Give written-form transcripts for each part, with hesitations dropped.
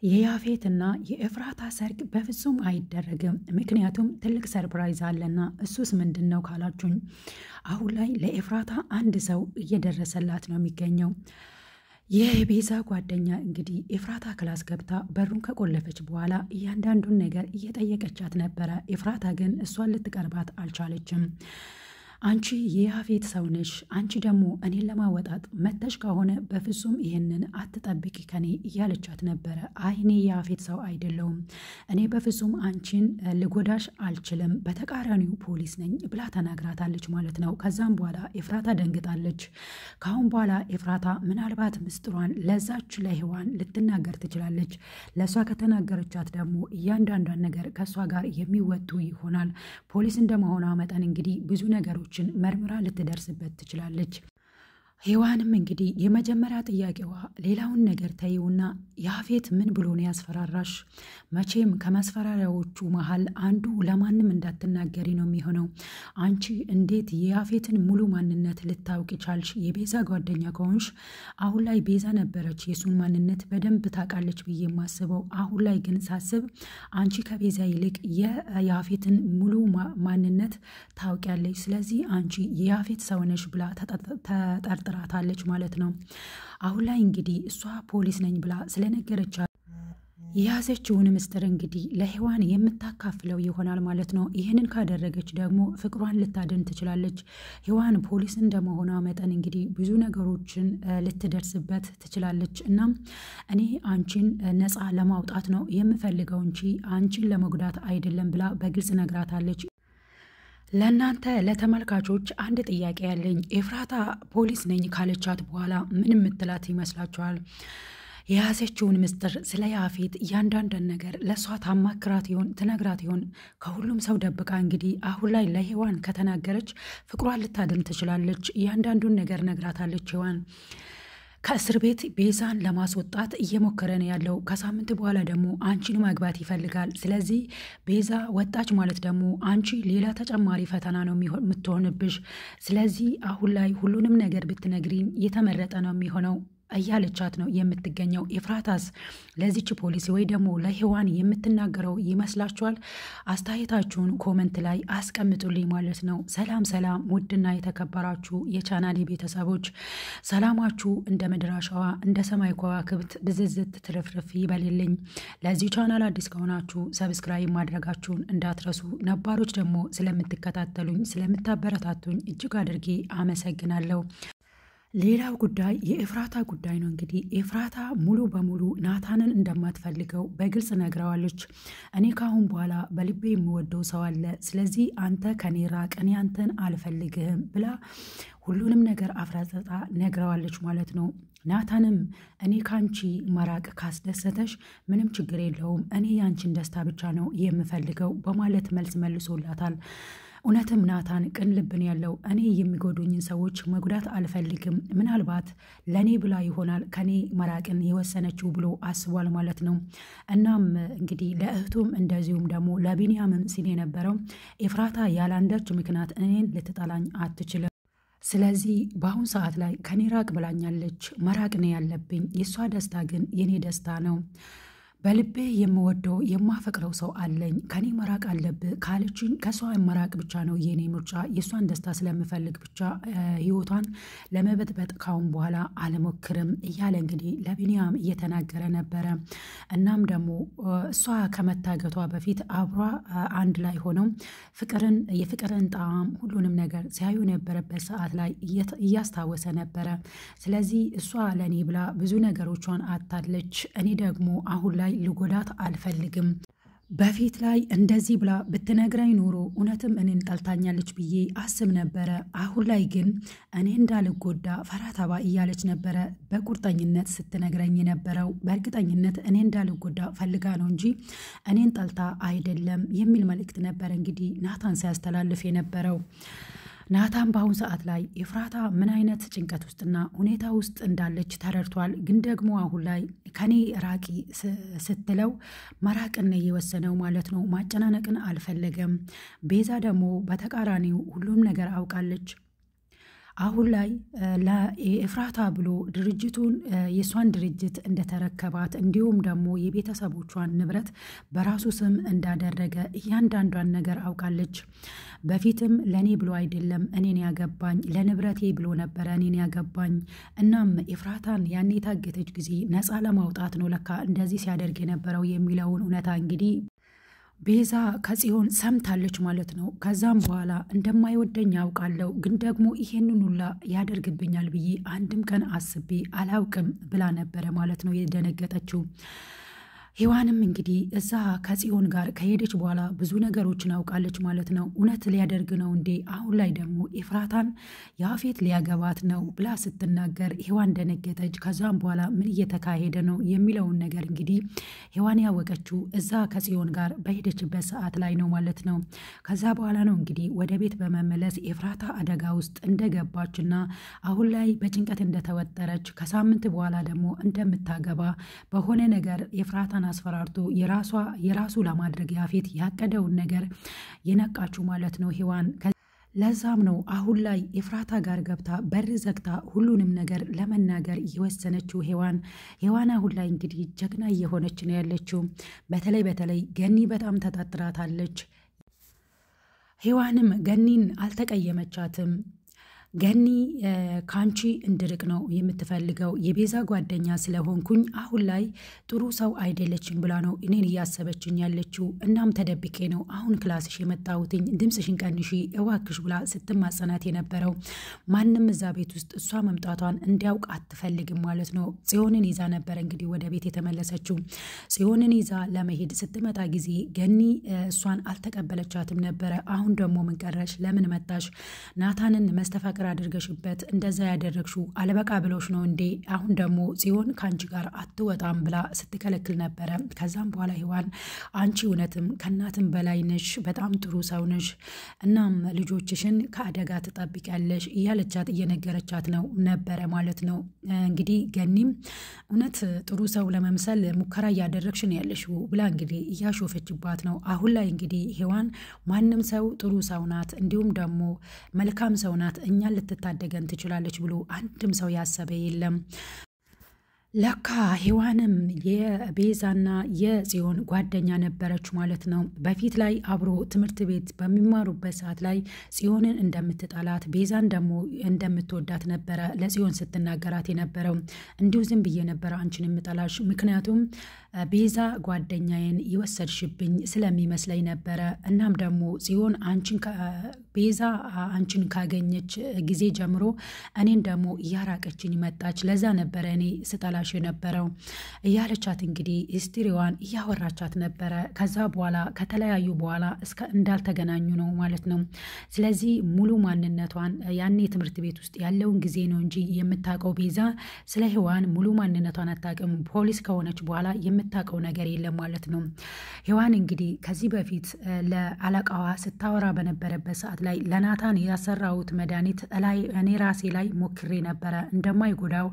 የያፌትና የኤፍራታ ሰርግ በፍጹም አይደረግም። ምክንያቱም ትልቅ ሰርፕራይዝ አለና እሱስ ምንድነው ካላችሁኝ፣ አሁን ላይ ለኤፍራታ አንድ ሰው እየደረሰላት ነው የሚገኘው። የቤዛ ጓደኛ እንግዲህ ኤፍራታ ክላስ ገብታ በሩን ከቆለፈች በኋላ እያንዳንዱን ነገር እየጠየቀቻት ነበረ። ኤፍራታ ግን እሷን ልትቀርባት አልቻለችም። አንቺ የያፌት ሰው ነሽ፣ አንቺ ደግሞ እኔን ለማወጣት መተሽ ከሆነ በፍጹም ይሄንን አትጠብቂ ከኔ እያለቻት ነበረ። አይ እኔ የያፌት ሰው አይደለሁም፣ እኔ በፍጹም አንቺን ልጎዳሽ አልችልም፣ በተቃራኒው ፖሊስ ነኝ ብላ ተናግራታለች ማለት ነው። ከዛም በኋላ ኤፍራታ ደንግጣለች። ካሁን በኋላ ኤፍራታ ምናልባት ምስጢሯን ለዛች ለሔዋን ልትናገር ትችላለች። ለእሷ ከተናገረቻት ደግሞ እያንዳንዷን ነገር ከእሷ ጋር የሚወጡ ይሆናል። ፖሊስ እንደመሆኗ መጠን እንግዲህ ብዙ ነገሮች መርምራ ልትደርስበት ትችላለች። ሔዋንም እንግዲህ የመጀመሪያ ጥያቄዋ ሌላውን ነገር ተይውና ያፌት ምን ብሎ ነው ያስፈራራሽ? መቼም ከማስፈራሪያዎቹ መሃል አንዱ ለማንም እንዳትናገሪ ነው የሚሆነው። አንቺ እንዴት የያፌትን ሙሉ ማንነት ልታውቂ ቻልሽ? የቤዛ ጓደኛ ከሆንሽ አሁን ላይ ቤዛ ነበረች የሱን ማንነት በደንብ ታውቃለች ብዬ የማስበው። አሁን ላይ ግን ሳስብ አንቺ ከቤዛ ይልቅ የያፌትን ሙሉ ማንነት ታውቂያለች። ስለዚህ አንቺ የያፌት ሰው ነሽ ብላ ተጠርጥራታለች ማለት ነው። አሁን ላይ እንግዲህ እሷ ፖሊስ ነኝ ብላ ስለነገረቻት የያዘችውን ምስጢር እንግዲህ ለሔዋን የምታካፍለው ይሆናል ማለት ነው። ይህንን ካደረገች ደግሞ ፍቅሯን ልታድን ትችላለች። ሔዋን ፖሊስ እንደመሆኗ መጠን እንግዲህ ብዙ ነገሮችን ልትደርስበት ትችላለች። እናም እኔ አንቺን ነፃ ለማውጣት ነው የምፈልገው እንጂ አንቺን ለመጉዳት አይደለም ብላ በግልጽ ነግራታለች። ለእናንተ ለተመልካቾች አንድ ጥያቄ ያለኝ፣ ኤፍራታ ፖሊስ ነኝ ካለቻት በኋላ ምን ምትላት ይመስላችኋል? የያዘችውን ምስጢር ስለ ያፌት እያንዳንዷን ነገር ለእሷ ታማክራት ይሆን ትነግራት ይሆን? ከሁሉም ሰው ደብቃ እንግዲህ አሁን ላይ ለሔዋን ከተናገረች ፍቅሯን ልታድን ትችላለች። እያንዳንዱን ነገር ነግራታለች ሔዋን። ከእስር ቤት ቤዛን ለማስወጣት እየሞከረ ነው ያለው። ከሳምንት በኋላ ደግሞ አንቺን ማግባት ይፈልጋል። ስለዚህ ቤዛ ወጣች ማለት ደግሞ አንቺ ሌላ ተጨማሪ ፈተና ነው የምትሆንብሽ። ስለዚህ አሁን ላይ ሁሉንም ነገር ብትነግሪኝ የተመረጠ ነው የሚሆነው እያለቻት ነው የምትገኘው። ኤፍራታስ ለዚች ፖሊስ ወይ ደግሞ ለሔዋን የምትናገረው ይመስላችኋል? አስተያየታችሁን ኮመንት ላይ አስቀምጡልኝ ማለት ነው። ሰላም ሰላም! ውድና የተከበራችሁ የቻናሌ ቤተሰቦች ሰላማችሁ እንደ ምድር አሸዋ እንደ ሰማይ ከዋክብት ብዝዝት ትርፍርፍ ይበልልኝ። ለዚህ ቻናል አዲስ ከሆናችሁ ሰብስክራይብ ማድረጋችሁን እንዳትረሱ፣ ነባሮች ደግሞ ስለምትከታተሉኝ ስለምታበረታቱኝ እጅግ አድርጌ አመሰግናለሁ። ሌላው ጉዳይ የኤፍራታ ጉዳይ ነው። እንግዲህ ኤፍራታ ሙሉ በሙሉ ናታንን እንደማትፈልገው በግልጽ ነግረዋለች። እኔ ካሁን በኋላ በልቤ የምወደው ሰው አለ፣ ስለዚህ አንተ ከኔ ራቅ፣ እኔ አንተን አልፈልግህም ብላ ሁሉንም ነገር አፍራጠጣ ነግረዋለች ማለት ነው። ናታንም እኔ ካንቺ መራቅ ካስደሰተሽ ምንም ችግር የለውም፣ እኔ ያንቺን ደስታ ብቻ ነው የምፈልገው በማለት መልስ መልሶላታል። እውነትም ናታን ቅን ልብን ያለው፣ እኔ የሚጎዱኝን ሰዎች መጉዳት አልፈልግም፣ ምናልባት ለእኔ ብላ ይሆናል ከኔ መራቅን የወሰነችው ብሎ አስቧል ማለት ነው። እናም እንግዲህ ለእህቱም እንደዚሁም ደግሞ ለቢንያምም ሲል የነበረው ኤፍራታ ያላንዳች ምክንያት እኔን ልትጠላኝ አትችልም። ስለዚህ በአሁን ሰዓት ላይ ከኔ ራቅ ብላኛለች፣ መራቅ ነው ያለብኝ፣ የእሷ ደስታ ግን የኔ ደስታ ነው። በልቤ የምወደው የማፈቅረው ሰው አለኝ፣ ከኔ መራቅ አለብህ ካለችኝ ከሷ መራቅ ብቻ ነው የኔ ምርጫ። የሷን ደስታ ስለምፈልግ ብቻ ህይወቷን ለመበጥበጥ ካሁን በኋላ አልሞክርም እያለ እንግዲህ ለቢንያም እየተናገረ ነበረ። እናም ደግሞ እሷ ከመታገቷ በፊት አብሯ አንድ ላይ ሆነው የፍቅርን ጣዕም ሁሉንም ነገር ሲያዩ የነበረበት ሰዓት ላይ እያስታወሰ ነበረ። ስለዚህ እሷ ለኔ ብላ ብዙ ነገሮቿን አታለች፣ እኔ ደግሞ አሁን ላይ ልጎዳት አልፈልግም። በፊት ላይ እንደዚህ ብላ ብትነግረኝ ኖሮ እውነትም እኔን ጠልታኛለች ብዬ አስብ ነበረ። አሁን ላይ ግን እኔ እንዳልጎዳ ፈራተባ እያለች ነበረ በቁርጠኝነት ስትነግረኝ የነበረው። በእርግጠኝነት እኔ እንዳልጎዳ ፈልጋ ነው እንጂ እኔን ጠልታ አይደለም የሚል መልእክት ነበረ እንግዲህ ናታን ሲያስተላልፍ የነበረው። ናታን በአሁን ሰዓት ላይ ኤፍራታ ምን አይነት ጭንቀት ውስጥና ሁኔታ ውስጥ እንዳለች ተረድቷል። ግን ደግሞ አሁን ላይ ከኔ ራቂ ስትለው መራቅን የወሰነው ማለት ነው። ማጨናነቅን አልፈለገም። ቤዛ ደግሞ በተቃራኒው ሁሉም ነገር አውቃለች። አሁን ላይ ለኤፍራታ ብሎ ድርጅቱን የሷን ድርጅት እንደተረከባት እንዲሁም ደግሞ የቤተሰቦቿን ንብረት በራሱ ስም እንዳደረገ እያንዳንዷን ነገር አውቃለች። በፊትም ለኔ ብሎ አይደለም እኔን ያገባኝ ለንብረቴ ብሎ ነበረ እኔን ያገባኝ። እናም ኤፍራታን ያኔ የታገተች ጊዜ ነፃ ለማውጣት ነው ለካ እንደዚህ ሲያደርግ የነበረው የሚለውን እውነታ እንግዲህ ቤዛ ከጽዮን ሰምታለች ማለት ነው። ከዛም በኋላ እንደማይወደኝ ያውቃለሁ፣ ግን ደግሞ ይሄንን ሁላ ያደርግብኛል ብዬ አንድም ቀን አስቤ አላውቅም ብላ ነበረ ማለት ነው የደነገጠችው። ሔዋንም እንግዲህ እዛ ከጽዮን ጋር ከሄደች በኋላ ብዙ ነገሮችን አውቃለች ማለት ነው። እውነት ሊያደርግ ነው እንዴ? አሁን ላይ ደግሞ ኤፍራታን ያፌት ሊያገባት ነው ብላ ስትናገር ሔዋን ደነገጠች። ከዛም በኋላ ምን እየተካሄደ ነው የሚለውን ነገር እንግዲህ ሔዋን ያወቀችው እዛ ከጽዮን ጋር በሄደችበት ሰዓት ላይ ነው ማለት ነው። ከዛ በኋላ ነው እንግዲህ ወደ ቤት በመመለስ ኤፍራታ አደጋ ውስጥ እንደገባችና አሁን ላይ በጭንቀት እንደተወጠረች ከሳምንት በኋላ ደግሞ እንደምታገባ በሆነ ነገር ኤፍራታ አስፈራርቶ የራሱ ለማድረግ ያፌት ያቀደውን ነገር የነቃችው ማለት ነው ሔዋን። ለዛም ነው አሁን ላይ ኤፍራታ ጋር ገብታ በር ዘግታ ሁሉንም ነገር ለመናገር የወሰነችው ሔዋን አሁን ላይ እንግዲህ ጀግና እየሆነች ነው ያለችው። በተለይ ገኒ በጣም ተጠርጥራታለች። ሔዋንም ገኒን አልተቀየመቻትም። ገኒ ካንቺ እንድርቅ ነው የምትፈልገው የቤዛ ጓደኛ ስለሆንኩኝ አሁን ላይ ጥሩ ሰው አይደለችም ብላ ነው እኔን እያሰበችኝ ያለችው። እናም ተደብቄ ነው አሁን ክላስሽ የመጣሁትኝ ድምፅሽን ቀንሺ እባክሽ ብላ ስትማጸናት የነበረው። ማንም እዛ ቤት ውስጥ እሷ መምጣቷን እንዲያውቅ አትፈልግም ማለት ነው። ጽዮንን ይዛ ነበር እንግዲህ ወደ ቤት የተመለሰችው። ጽዮንን ይዛ ለመሄድ ስትመጣ ጊዜ ገኒ እሷን አልተቀበለቻትም ነበረ። አሁን ደግሞ ምን ቀረሽ? ለምን መጣሽ? ናታንን መስተፋቅ አድርገሽበት እንደዛ ያደረግሽው አለበቃ ብሎሽ ነው እንዴ? አሁን ደግሞ ጽዮን ካንቺ ጋር አትወጣም ብላ ስትከለክል ነበረ። ከዛም በኋላ ሔዋን አንቺ እውነትም ከናትም በላይ ነሽ፣ በጣም ጥሩ ሰው ነሽ፣ እናም ልጆችሽን ከአደጋ ትጠብቂያለሽ እያለቻት እየነገረቻት ነው ነበረ ማለት ነው። እንግዲህ ገኒም እውነት ጥሩ ሰው ለመምሰል ሙከራ እያደረግሽ ነው ያለሽው ብላ እንግዲህ እያሾፈችባት ነው። አሁን ላይ እንግዲህ ሔዋን ማንም ሰው ጥሩ ሰው ናት እንዲሁም ደግሞ መልካም ሰው ናት እኛ ልትታደገን ትችላለች ብሎ አንድም ሰው ያሰበ የለም። ለካ ሔዋንም የቤዛና የጽዮን ጓደኛ ነበረች ማለት ነው። በፊት ላይ አብሮ ትምህርት ቤት በሚማሩበት ሰዓት ላይ ጽዮንን እንደምትጠላት ቤዛን ደግሞ እንደምትወዳት ነበረ ለጽዮን ስትናገራት የነበረው። እንዲሁ ዝም ብዬ ነበረ አንቺን የምጠላሽ ምክንያቱም ቤዛ ጓደኛዬን ይወሰድሽብኝ ስለሚመስለኝ ነበረ። እናም ደግሞ ጽዮን ቤዛ አንቺን ካገኘች ጊዜ ጀምሮ እኔን ደግሞ እያራቀችኝ መጣች። ለዛ ነበረ እኔ ስጠላሽ የነበረው እያለቻት እንግዲህ ሂስትሪዋን እያወራቻት ነበረ። ከዛ በኋላ ከተለያዩ በኋላ እስከ እንዳልተገናኙ ነው ማለት ነው። ስለዚህ ሙሉ ማንነቷን ያኔ ትምህርት ቤት ውስጥ ያለውን ጊዜ ነው እንጂ የምታውቀው ቤዛ ስለ ሔዋን ሙሉ ማንነቷን አታውቅም። ፖሊስ ከሆነች በኋላ የምታውቀው ነገር የለም ማለት ነው። ሔዋን እንግዲህ ከዚህ በፊት ለአለቃዋ ስታወራ በነበረበት ሰዓት ላይ ለናታን ያሰራሁት መድኃኒት እኔ ራሴ ላይ ሞክሬ ነበረ፣ እንደማይጎዳው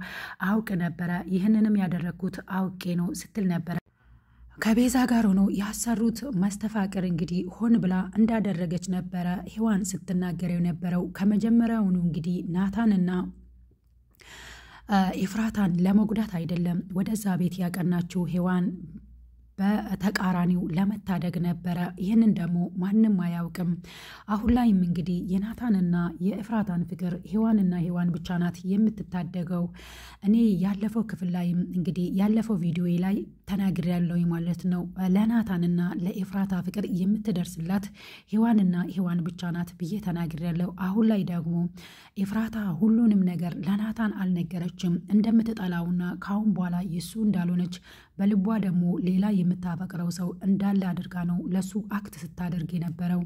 አውቅ ነበረ፣ ይህንንም ያደረግኩት አውቄ ነው ስትል ነበረ። ከቤዛ ጋር ሆኖ ያሰሩት መስተፋቅር እንግዲህ ሆን ብላ እንዳደረገች ነበረ ሔዋን ስትናገር የነበረው። ከመጀመሪያውኑ እንግዲህ ናታንና ኤፍራታን ለመጉዳት አይደለም ወደዛ ቤት ያቀናችው ሔዋን በተቃራኒው ለመታደግ ነበረ። ይህንን ደግሞ ማንም አያውቅም። አሁን ላይም እንግዲህ የናታንና የኤፍራታን ፍቅር ሔዋንና ሔዋን ብቻ ናት የምትታደገው። እኔ ያለፈው ክፍል ላይም እንግዲህ ያለፈው ቪዲዮ ላይ ተናግሬያለሁ ማለት ነው። ለናታንና ለኤፍራታ ፍቅር የምትደርስላት ሔዋንና ሔዋን ብቻ ናት ብዬ ተናግሬያለሁ። አሁን ላይ ደግሞ ኤፍራታ ሁሉንም ነገር ለናታን አልነገረችም። እንደምትጠላውና ካሁን በኋላ የሱ እንዳልሆነች በልቧ ደግሞ ሌላ የምታፈቅረው ሰው እንዳለ አድርጋ ነው ለሱ አክት ስታደርግ የነበረው።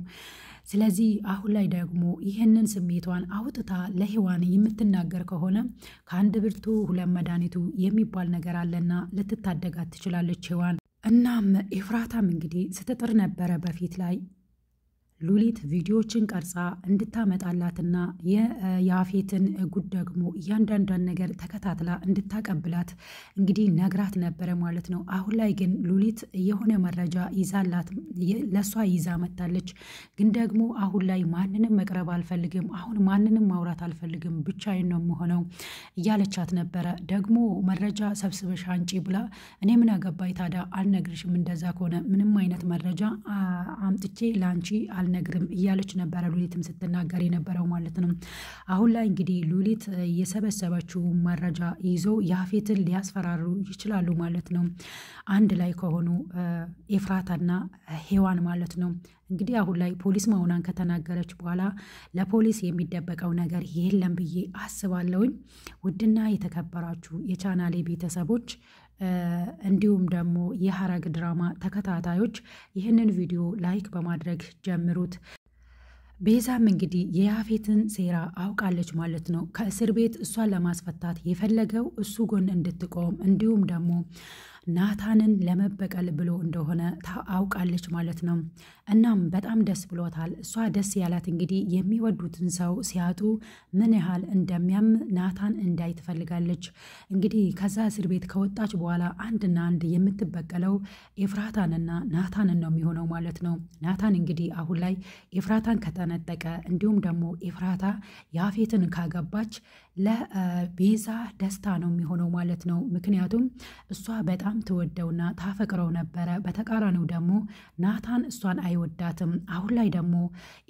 ስለዚህ አሁን ላይ ደግሞ ይህንን ስሜቷን አውጥታ ለሔዋን የምትናገር ከሆነ ከአንድ ብርቱ ሁለት መድኃኒቱ የሚባል ነገር አለና ልትታደጋት ትችላለች ሔዋን። እናም ኤፍራታም እንግዲህ ስትጥር ነበረ በፊት ላይ ሉሊት ቪዲዮዎችን ቀርጻ እንድታመጣላትና የያፌትን ጉድ ደግሞ እያንዳንዷን ነገር ተከታትላ እንድታቀብላት እንግዲህ ነግራት ነበረ ማለት ነው። አሁን ላይ ግን ሉሊት የሆነ መረጃ ይዛላት ለሷ ይዛ መጣለች። ግን ደግሞ አሁን ላይ ማንንም መቅረብ አልፈልግም፣ አሁን ማንንም ማውራት አልፈልግም፣ ብቻዬን ነው የምሆነው እያለቻት ነበረ። ደግሞ መረጃ ሰብስበሽ አንጪ ብላ እኔ ምን አገባኝ ታዲያ አልነግርሽም፣ እንደዛ ከሆነ ምንም አይነት መረጃ አምጥቼ ላንቺ አልነግርም እያለች ነበረ ሉሊትም ስትናገር የነበረው ማለት ነው። አሁን ላይ እንግዲህ ሉሊት የሰበሰበችው መረጃ ይዞ ያፌትን ሊያስፈራሩ ይችላሉ ማለት ነው። አንድ ላይ ከሆኑ ኤፍራታና ሔዋን ማለት ነው። እንግዲህ አሁን ላይ ፖሊስ መሆኗን ከተናገረች በኋላ ለፖሊስ የሚደበቀው ነገር የለም ብዬ አስባለሁኝ። ውድና የተከበራችሁ የቻናሌ ቤተሰቦች እንዲሁም ደግሞ የሐረግ ድራማ ተከታታዮች ይህንን ቪዲዮ ላይክ በማድረግ ጀምሩት። ቤዛም እንግዲህ የያፌትን ሴራ አውቃለች ማለት ነው። ከእስር ቤት እሷን ለማስፈታት የፈለገው እሱ ጎን እንድትቆም እንዲሁም ደግሞ ናታንን ለመበቀል ብሎ እንደሆነ አውቃለች ማለት ነው። እናም በጣም ደስ ብሎታል። እሷ ደስ ያላት እንግዲህ የሚወዱትን ሰው ሲያጡ ምን ያህል እንደሚያም ናታን እንዳይ ትፈልጋለች። እንግዲህ ከዛ እስር ቤት ከወጣች በኋላ አንድና አንድ የምትበቀለው ኤፍራታንና ናታንን ነው የሚሆነው ማለት ነው። ናታን እንግዲህ አሁን ላይ ኤፍራታን ከተነጠቀ እንዲሁም ደግሞ ኤፍራታ ያፌትን ካገባች ለቤዛ ደስታ ነው የሚሆነው ማለት ነው። ምክንያቱም እሷ በጣም ትወደውና ታፈቅረው ነበረ። በተቃራኒው ደግሞ ናታን እሷን አይወዳትም። አሁን ላይ ደግሞ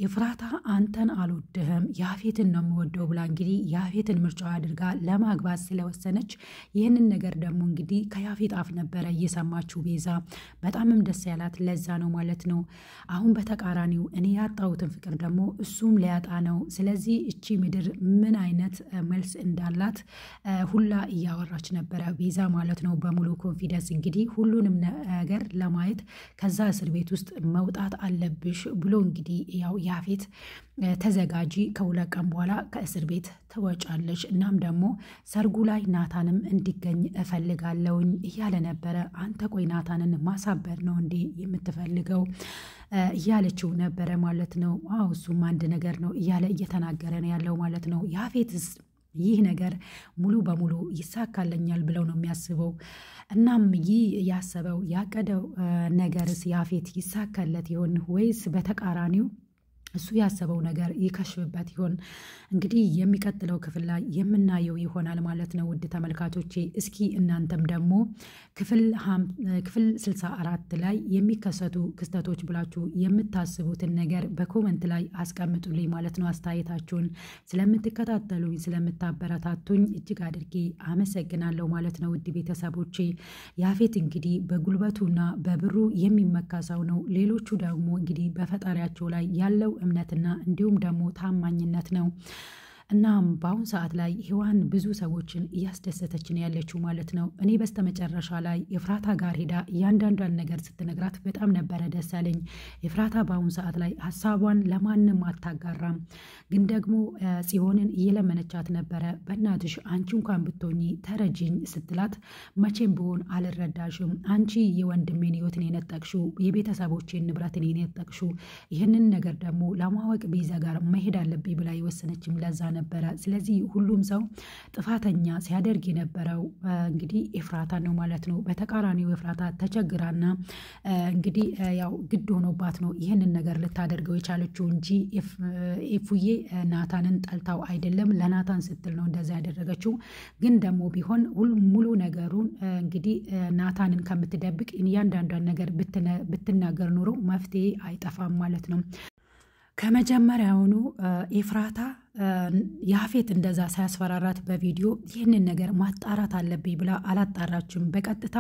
ኤፍራታ አንተን አልወድህም ያፌትን ነው የምወደው ብላ እንግዲህ ያፌትን ምርጫ አድርጋ ለማግባት ስለወሰነች ይህንን ነገር ደግሞ እንግዲህ ከያፌት አፍ ነበረ እየሰማችው ቤዛ በጣምም ደስ ያላት ለዛ ነው ማለት ነው። አሁን በተቃራኒው እኔ ያጣሁትን ፍቅር ደግሞ እሱም ሊያጣ ነው። ስለዚህ እቺ ምድር ምን አይነት መልስ እንዳላት ሁላ እያወራች ነበረ ቤዛ ማለት ነው። በሙሉ ኮንፊደንስ እንግዲህ ሁሉንም ነገር ለማየት ከዛ እስር ቤት ውስጥ መውጣት አለብሽ ብሎ እንግዲህ ያው ያፌት ተዘጋጂ፣ ከሁለት ቀን በኋላ ከእስር ቤት ትወጫለሽ፣ እናም ደግሞ ሰርጉ ላይ ናታንም እንዲገኝ እፈልጋለሁኝ እያለ ነበረ። አንተ ቆይ ናታንን ማሳበር ነው እንዴ የምትፈልገው እያለችው ነበረ ማለት ነው። አዎ እሱም አንድ ነገር ነው እያለ እየተናገረ ነው ያለው ማለት ነው። ያፌትስ ይህ ነገር ሙሉ በሙሉ ይሳካለኛል ብለው ነው የሚያስበው። እናም ይህ ያሰበው ያቀደው ነገርስ ያፌት ይሳካለት ይሆን ወይስ በተቃራኒው እሱ ያሰበው ነገር ይከሽፍበት ይሆን? እንግዲህ የሚቀጥለው ክፍል ላይ የምናየው ይሆናል ማለት ነው። ውድ ተመልካቾቼ እስኪ እናንተም ደግሞ ክፍል 64 ላይ የሚከሰቱ ክስተቶች ብላችሁ የምታስቡትን ነገር በኮመንት ላይ አስቀምጡልኝ ማለት ነው። አስተያየታችሁን ስለምትከታተሉኝ ስለምታበረታቱኝ እጅግ አድርጌ አመሰግናለሁ ማለት ነው። ውድ ቤተሰቦቼ ያፌት እንግዲህ በጉልበቱና በብሩ የሚመካ ሰው ነው። ሌሎቹ ደግሞ እንግዲህ በፈጣሪያቸው ላይ ያለው እምነትና እንዲሁም ደግሞ ታማኝነት ነው። እናም በአሁን ሰዓት ላይ ሔዋን ብዙ ሰዎችን እያስደሰተች ነው ያለችው ማለት ነው። እኔ በስተመጨረሻ ላይ ኤፍራታ ጋር ሄዳ እያንዳንዷን ነገር ስትነግራት በጣም ነበረ ደስ ያለኝ። ኤፍራታ በአሁን ሰዓት ላይ ሀሳቧን ለማንም አታጋራም፣ ግን ደግሞ ጽዮንን እየለመነቻት ነበረ። በእናትሽ አንቺ እንኳን ብትሆኚ ተረጂኝ ስትላት መቼም ብሆን አልረዳሽም፣ አንቺ የወንድሜን ሕይወትን የነጠቅሽው የቤተሰቦቼን ንብረትን የነጠቅሽው፣ ይህንን ነገር ደግሞ ለማወቅ ቤዛ ጋር መሄድ አለብኝ ብላ የወሰነችም ለዛ ነበረ። ስለዚህ ሁሉም ሰው ጥፋተኛ ሲያደርግ የነበረው እንግዲህ ኤፍራታ ነው ማለት ነው። በተቃራኒው ኤፍራታ ተቸግራና እንግዲህ ያው ግድ ሆኖባት ነው ይህንን ነገር ልታደርገው የቻለችው እንጂ ኤፉዬ ናታንን ጠልታው አይደለም። ለናታን ስትል ነው እንደዛ ያደረገችው። ግን ደግሞ ቢሆን ሙሉ ነገሩን እንግዲህ ናታንን ከምትደብቅ እያንዳንዷን ነገር ብትናገር ኖሮ መፍትሄ አይጠፋም ማለት ነው። ከመጀመሪያውኑ ኤፍራታ ያፌት እንደዛ ሳያስፈራራት በቪዲዮ ይህንን ነገር ማጣራት አለብኝ ብላ አላጣራችም። በቀጥታ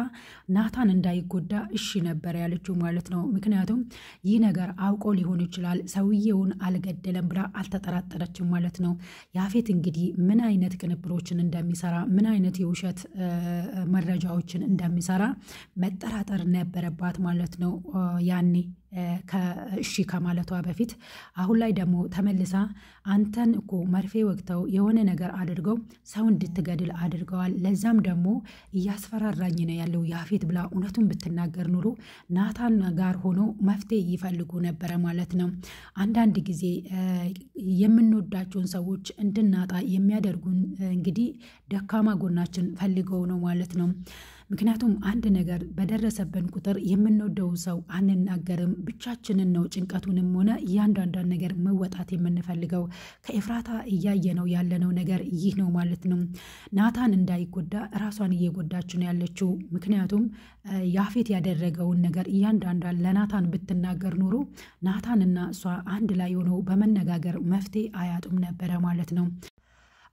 ናታን እንዳይጎዳ እሺ ነበር ያለችው ማለት ነው። ምክንያቱም ይህ ነገር አውቆ ሊሆን ይችላል፣ ሰውየውን አልገደለም ብላ አልተጠራጠረችም ማለት ነው። ያፌት እንግዲህ ምን አይነት ቅንብሮችን እንደሚሰራ ምን አይነት የውሸት መረጃዎችን እንደሚሰራ መጠራጠር ነበረባት ማለት ነው ያኔ እሺ ከማለቷ በፊት አሁን ላይ ደግሞ ተመልሳ አንተን እኮ መርፌ ወግተው የሆነ ነገር አድርገው ሰው እንድትገድል አድርገዋል፣ ለዛም ደግሞ እያስፈራራኝ ነው ያለው ያፌት ብላ እውነቱን ብትናገር ኑሮ ናታን ጋር ሆኖ መፍትሄ ይፈልጉ ነበረ ማለት ነው። አንዳንድ ጊዜ የምንወዳቸውን ሰዎች እንድናጣ የሚያደርጉን እንግዲህ ደካማ ጎናችን ፈልገው ነው ማለት ነው። ምክንያቱም አንድ ነገር በደረሰብን ቁጥር የምንወደው ሰው አንናገርም፣ ብቻችንን ነው ጭንቀቱንም ሆነ እያንዳንዷን ነገር መወጣት የምንፈልገው። ከኤፍራታ እያየነው ያለነው ነገር ይህ ነው ማለት ነው። ናታን እንዳይጎዳ ራሷን እየጎዳች ነው ያለችው። ምክንያቱም ያፌት ያደረገውን ነገር እያንዳንዷን ለናታን ብትናገር ኑሮ ናታንና እሷ አንድ ላይ ሆነው በመነጋገር መፍትሄ አያጡም ነበረ ማለት ነው።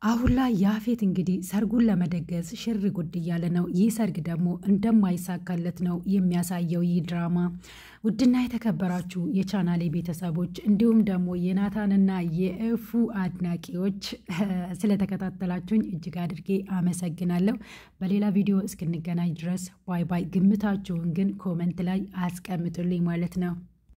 አሁን ላይ ያፌት እንግዲህ ሰርጉን ለመደገስ ሽር ጉድ እያለ ነው። ይህ ሰርግ ደግሞ እንደማይሳካለት ነው የሚያሳየው ይህ ድራማ። ውድና የተከበራችሁ የቻናሌ ቤተሰቦች እንዲሁም ደግሞ የናታንና የእፉ አድናቂዎች ስለተከታተላችሁኝ እጅግ አድርጌ አመሰግናለሁ። በሌላ ቪዲዮ እስክንገናኝ ድረስ ባይ ባይ። ግምታችሁን ግን ኮመንት ላይ አስቀምጡልኝ ማለት ነው።